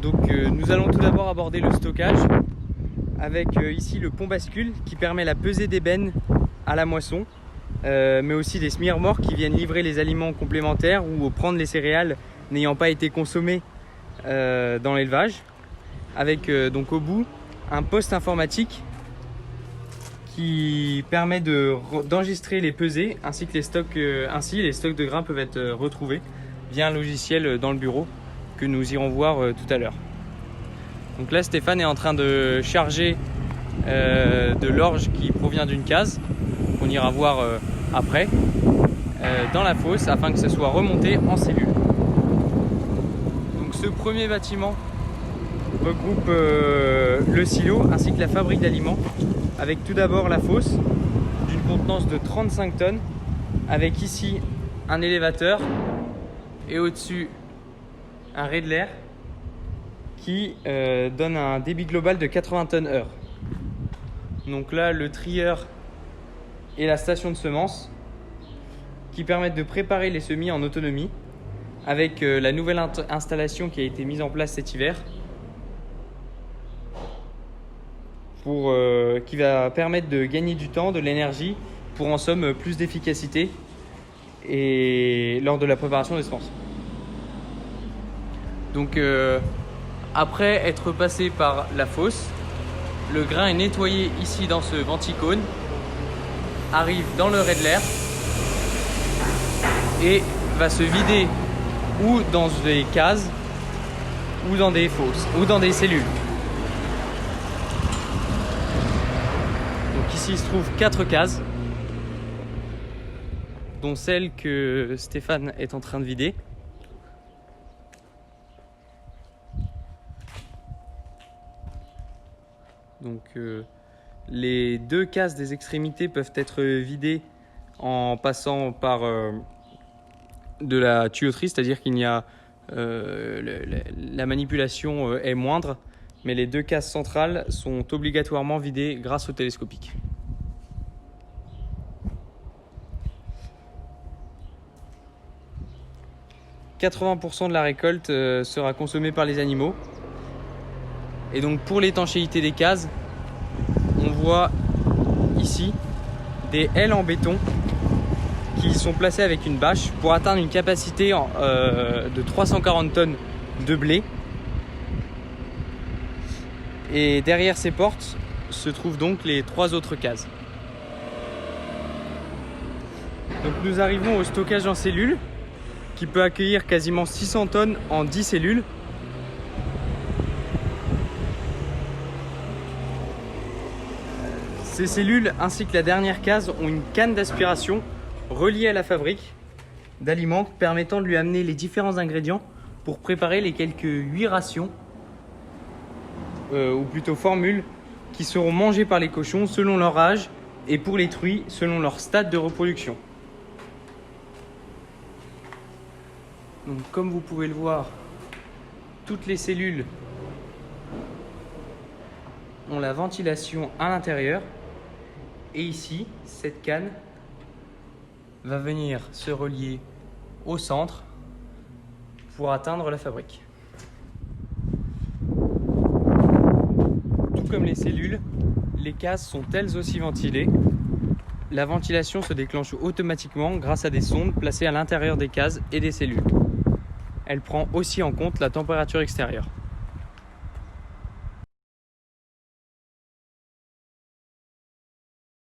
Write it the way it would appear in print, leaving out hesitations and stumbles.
Donc nous allons tout d'abord aborder le stockage avec ici le pont bascule qui permet la pesée d'ébène à la moisson, mais aussi des semi-remorques qui viennent livrer les aliments complémentaires ou prendre les céréales n'ayant pas été consommées dans l'élevage, avec donc au bout un poste informatique qui permet d'enregistrer les pesées ainsi que les stocks, les stocks de grains peuvent être retrouvés via un logiciel dans le bureau que nous irons voir tout à l'heure. Donc là Stéphane est en train de charger de l'orge qui provient d'une case, qu'on ira voir après, dans la fosse afin que ce soit remonté en cellules. Donc ce premier bâtiment regroupe le silo ainsi que la fabrique d'aliments, avec tout d'abord la fosse d'une contenance de 35 tonnes, avec ici un élévateur et au-dessus un Redler qui donne un débit global de 80 tonnes heure. Donc là le trieur et la station de semences qui permettent de préparer les semis en autonomie, avec la nouvelle installation qui a été mise en place cet hiver qui va permettre de gagner du temps, de l'énergie, pour en somme plus d'efficacité et lors de la préparation des semences. Donc après être passé par la fosse, le grain est nettoyé ici dans ce venticone, arrive dans le Redler et va se vider ou dans des cases ou dans des fosses ou dans des cellules. Donc ici il se trouve 4 cases, dont celle que Stéphane est en train de vider. Donc les 2 cases des extrémités peuvent être vidées en passant par de la tuyauterie, c'est-à-dire qu'il y a la manipulation est moindre, mais les 2 cases centrales sont obligatoirement vidées grâce au télescopique. « 80% de la récolte sera consommée par les animaux. Et donc pour l'étanchéité des cases, on voit ici des ailes en béton qui sont placées avec une bâche pour atteindre une capacité de 340 tonnes de blé. Et derrière ces portes se trouvent donc les 3 autres cases. Donc nous arrivons au stockage en cellules qui peut accueillir quasiment 600 tonnes en 10 cellules. Ces cellules ainsi que la dernière case ont une canne d'aspiration reliée à la fabrique d'aliments permettant de lui amener les différents ingrédients pour préparer les quelques 8 rations, ou plutôt formules, qui seront mangées par les cochons selon leur âge et pour les truies selon leur stade de reproduction. Donc comme vous pouvez le voir, toutes les cellules ont la ventilation à l'intérieur. Et ici, cette canne va venir se relier au centre pour atteindre la fabrique. Tout comme les cellules, les cases sont elles aussi ventilées. La ventilation se déclenche automatiquement grâce à des sondes placées à l'intérieur des cases et des cellules. Elle prend aussi en compte la température extérieure.